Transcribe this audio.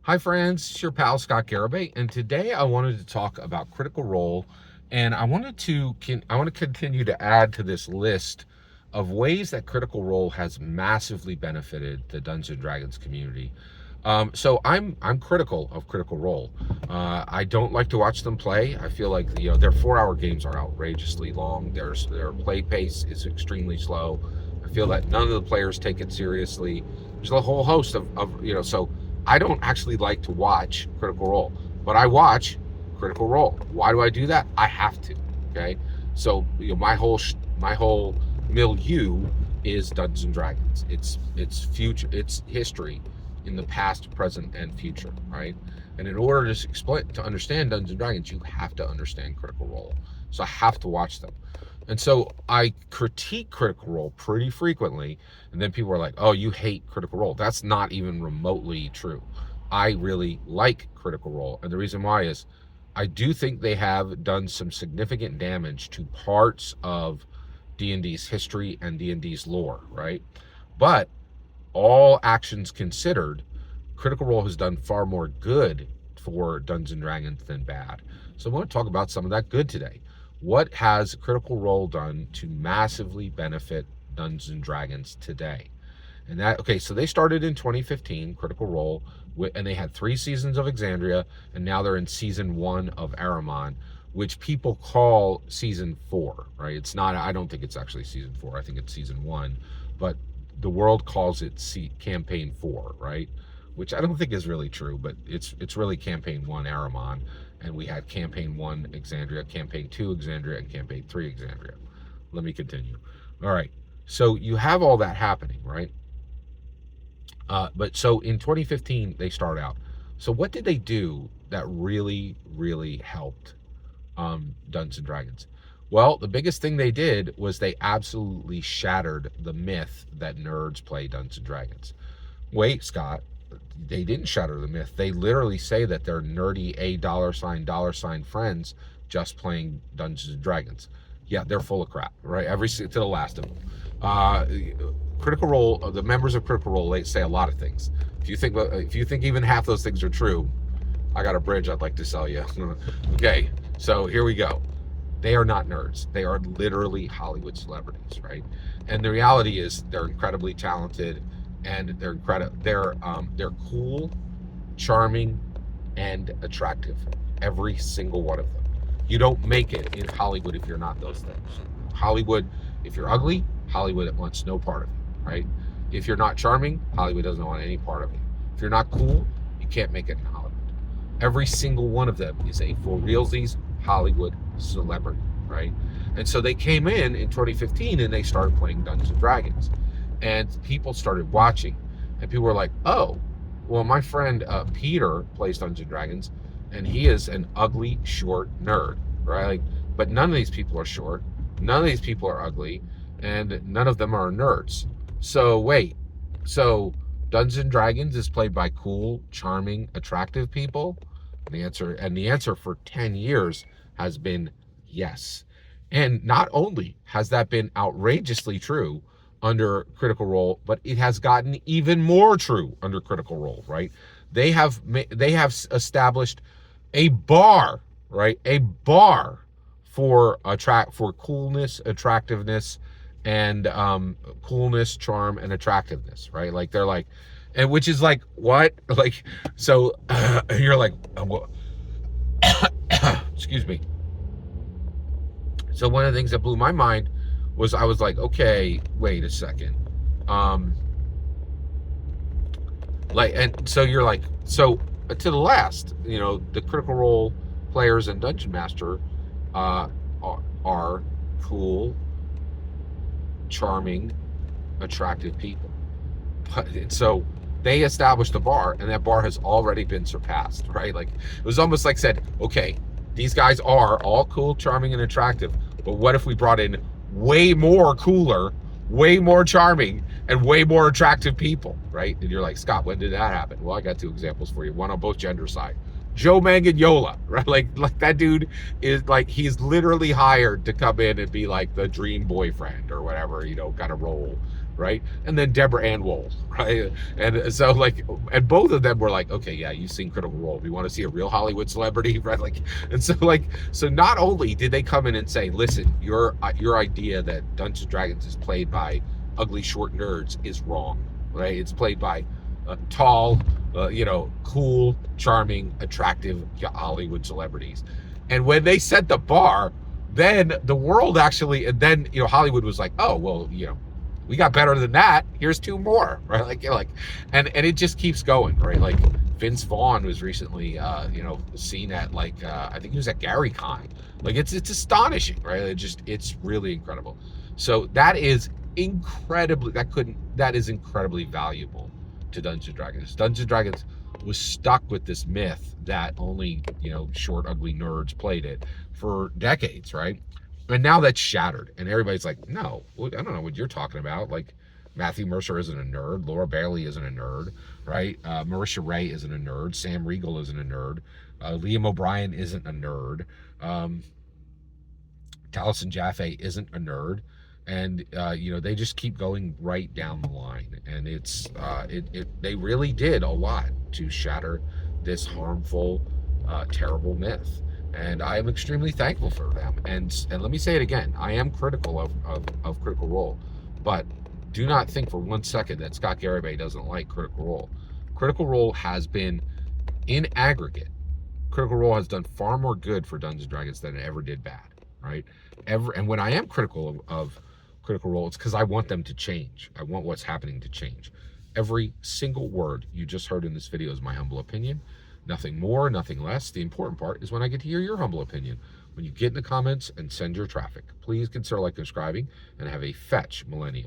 Hi friends, it's your pal Scott Garibay, and today I wanted to talk about Critical Role, and I want to continue to add to this list of ways that Critical Role has massively benefited the Dungeons and Dragons community. So I'm critical of Critical Role. I don't like to watch them play. I feel like their 4 hour games are outrageously long. Their play pace is extremely slow. I feel that none of the players take it seriously. There's a whole host of. I don't actually like to watch Critical Role, but I watch Critical Role. Why do I do that? I have to. Okay, so my whole milieu is Dungeons and Dragons. It's future. It's history in the past, present, and future. Right, and in order to understand Dungeons and Dragons, you have to understand Critical Role. So I have to watch them. And so I critique Critical Role pretty frequently, and then people are like, "Oh, you hate Critical Role." That's not even remotely true. I really like Critical Role, and the reason why is I do think they have done some significant damage to parts of D&D's history and D&D's lore, right? But all actions considered, Critical Role has done far more good for Dungeons and Dragons than bad. So I want to talk about some of that good today. What has Critical Role done to massively benefit Dungeons and Dragons today? So they started in 2015, Critical Role, and they had 3 seasons of Exandria, and now they're in season 1 of Aramon, which people call season 4, right? It's not, I don't think it's actually season 4. I think it's season 1, but the world calls it campaign 4, right? Which I don't think is really true, but it's really campaign 1 Aramon, and we had campaign 1 Exandria, campaign 2 Exandria, and campaign 3 Exandria. Let me continue. All right. So you have all that happening, right? But so in 2015 they start out. So what did they do that really, really helped Dungeons and Dragons? Well, the biggest thing they did was they absolutely shattered the myth that nerds play Dungeons and Dragons. Wait, Scott, they didn't shatter the myth. They literally say that they're nerdy $$ friends just playing Dungeons and Dragons. Yeah, they're full of crap, right? To the last of them. Uh, Critical Role, the members of Critical Role, they say a lot of things. If you think even half those things are true, I got a bridge I'd like to sell you. Okay, so here we go. They are not nerds. They are literally Hollywood celebrities, right? And the reality is they're incredibly talented, and they're cool, charming, and attractive. Every single one of them. You don't make it in Hollywood if you're not those things. Hollywood, if you're ugly, Hollywood wants no part of you, right? If you're not charming, Hollywood doesn't want any part of you. If you're not cool, you can't make it in Hollywood. Every single one of them is a for realsies Hollywood celebrity, right? And so they came in 2015 and they started playing Dungeons and Dragons, and people started watching, and people were like, "Oh, well, my friend Peter plays Dungeons and Dragons, and he is an ugly, short nerd, right? Like, but none of these people are short, none of these people are ugly, and none of them are nerds. So wait, so Dungeons and Dragons is played by cool, charming, attractive people?" The answer for 10 years has been yes. And not only has that been outrageously true under Critical Role, but it has gotten even more true under Critical Role, right? They have established a bar, right? A bar for coolness, attractiveness, and coolness, charm, and attractiveness, right? Like they're like, and which is like what, like, so you're like, excuse me. So one of the things that blew my mind was I was like, okay, wait a second, um, and so you're like, so to the last, the Critical Role players and Dungeon Master are cool, charming, attractive people. But so they established a bar, and that bar has already been surpassed, right? Like it was almost like said, okay, these guys are all cool, charming, and attractive, but what if we brought in way more cooler, way more charming, and way more attractive people, right? And you're like, Scott, when did that happen? Well, I got 2 examples for you, one on both gender side. Joe Manganiello, right? Like that dude is like, he's literally hired to come in and be like the dream boyfriend or whatever, kind of role. right? And then Deborah Ann Woll, right? And so like, and both of them were like, okay, yeah, you've seen Critical Role. We want to see a real Hollywood celebrity, right? Like, and so like, so not only did they come in and say, listen, your idea that Dungeons and Dragons is played by ugly short nerds is wrong, right? It's played by tall, cool, charming, attractive Hollywood celebrities. And when they set the bar, then the world actually, and then Hollywood was like, oh well, we got better than that. Here's two more, right? And it just keeps going, right? Like Vince Vaughn was recently, seen at I think he was at GaryCon. Like it's astonishing, right? It's really incredible. So that is incredibly valuable to Dungeons and Dragons. Dungeons and Dragons was stuck with this myth that only short ugly nerds played it for decades, right? And now that's shattered, and everybody's like, no, I don't know what you're talking about. Like, Matthew Mercer isn't a nerd. Laura Bailey isn't a nerd, right? Marisha Ray isn't a nerd. Sam Riegel isn't a nerd. Liam O'Brien isn't a nerd. Taliesin Jaffe isn't a nerd. And they just keep going right down the line, and they really did a lot to shatter this harmful, terrible myth. And I am extremely thankful for them. And let me say it again: I am critical of Critical Role, but do not think for one second that Scott Garibay doesn't like Critical Role. Critical Role has been, in aggregate, Critical Role has done far more good for Dungeons and Dragons than it ever did bad, right? And when I am critical of Critical Role, it's because I want them to change. I want what's happening to change. Every single word you just heard in this video is my humble opinion. Nothing more, nothing less. The important part is when I get to hear your humble opinion. When you get in the comments and send your traffic, please consider like and subscribing, and have a fetch millennium.